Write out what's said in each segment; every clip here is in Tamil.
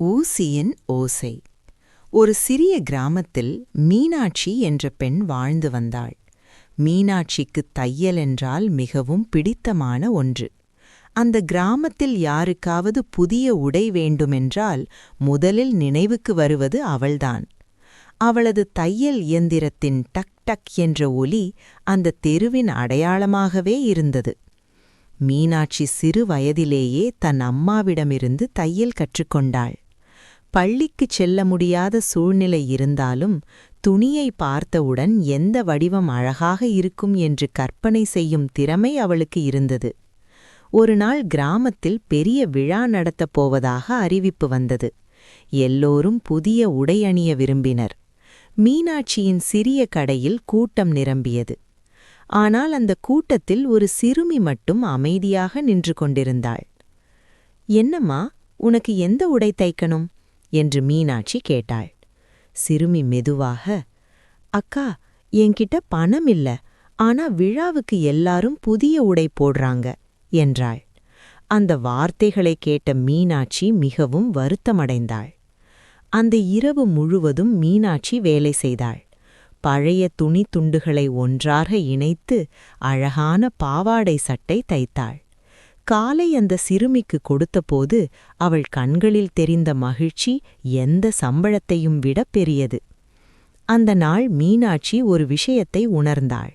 ஊசியின் ஓசை. ஒரு சிறிய கிராமத்தில் மீனாட்சி என்ற பெண் வாழ்ந்து வந்தாள். மீனாட்சிக்கு தையல் என்றால் மிகவும் பிடித்தமான ஒன்று. அந்த கிராமத்தில் யாருக்காவது புதிய உடை வேண்டுமென்றால் முதலில் நினைவுக்கு வருவது அவள்தான். அவளது தையல் இயந்திரத்தின் டக் டக் என்ற ஒலி அந்த தெருவின் அடையாளமாகவே இருந்தது. மீனாட்சி சிறு வயதிலேயே தன் அம்மாவிடமிருந்து தையல் கற்றுக்கொண்டாள். பள்ளிக்குச் செல்ல முடியாத சூழ்நிலை இருந்தாலும் துணியை பார்த்தவுடன் எந்த வடிவம் அழகாக இருக்கும் என்று கற்பனை செய்யும் திறமை அவளுக்கு இருந்தது. ஒருநாள் கிராமத்தில் பெரிய விழா நடத்தப் போவதாக அறிவிப்பு வந்தது. எல்லோரும் புதிய உடை அணிய விரும்பினர். மீனாட்சியின் சிறிய கடையில் கூட்டம் நிரம்பியது. ஆனால் அந்த கூட்டத்தில் ஒரு சிறுமி மட்டும் அமைதியாக நின்று கொண்டிருந்தாள். "என்னம்மா, உனக்கு எந்த உடை தைக்கணும்?" என்று மீனாட்சி கேட்டாள். சிறுமி மெதுவாக, "அக்கா, என்கிட்ட பணம் இல்ல, ஆனா விழாவுக்கு எல்லாரும் புதிய உடை போடுறாங்க" என்றாள். அந்த வார்த்தைகளை கேட்ட மீனாட்சி மிகவும் வருத்தமடைந்தாள். அந்த இரவு முழுவதும் மீனாட்சி வேலை செய்தாள். பழைய துணி துண்டுகளை ஒன்றாக இணைத்து அழகான பாவாடை சட்டை தைத்தாள். காலை அந்த சிறுமிக்கு கொடுத்தபோது அவள் கண்களில் தெரிந்த மகிழ்ச்சி எந்த சம்பளத்தையும் விட பெரியது. அந்த நாள் மீனாட்சி ஒரு விஷயத்தை உணர்ந்தாள்.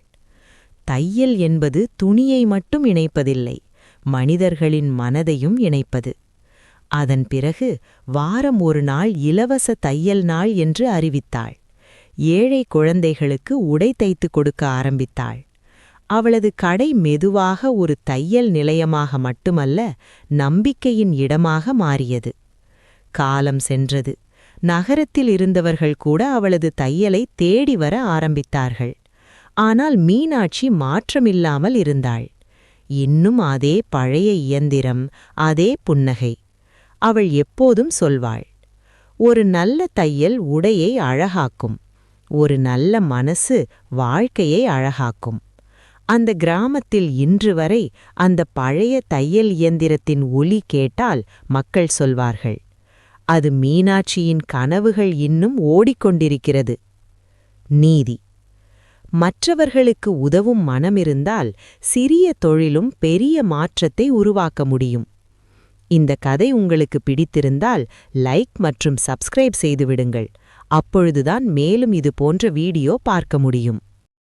தையல் என்பது துணியை மட்டும் இணைப்பதில்லை, மனிதர்களின் மனதையும் இணைப்பது. அதன் பிறகு வாரம் ஒரு நாள் இலவச தையல் நாள் என்று அறிவித்தாள். ஏழை குழந்தைகளுக்கு உடை தைத்து கொடுக்க ஆரம்பித்தாள். அவளது கடை மெதுவாக ஒரு தையல் நிலையமாக மட்டுமல்ல, நம்பிக்கையின் இடமாக மாறியது. காலம் சென்றது. நகரத்தில் இருந்தவர்கள் கூட அவளது தையலை தேடி வர ஆரம்பித்தார்கள். ஆனால் மீனாட்சி மாற்றமில்லாமல் இருந்தாள். இன்னும் அதே பழைய இயந்திரம், அதே புன்னகை. அவள் எப்போதும் சொல்வாள், "ஒரு நல்ல தையல் உடையை அழகாக்கும், ஒரு நல்ல மனசு வாழ்க்கையை அழகாக்கும்." அந்த கிராமத்தில் இன்று வரை அந்த பழைய தையல் இயந்திரத்தின் ஒலி கேட்டால் மக்கள் சொல்வார்கள், "அது மீனாட்சியின் கனவுகள் இன்னும் ஓடிக்கொண்டிருக்கிறது." நீதி. மற்றவர்களுக்கு உதவும் மனமிருந்தால் சிறிய தொழிலும் பெரிய மாற்றத்தை உருவாக்க முடியும். இந்த கதை உங்களுக்கு பிடித்திருந்தால் லைக் மற்றும் சப்ஸ்கிரைப் செய்துவிடுங்கள். அப்பொழுதுதான் மேலும் இது போன்ற வீடியோ பார்க்க முடியும்.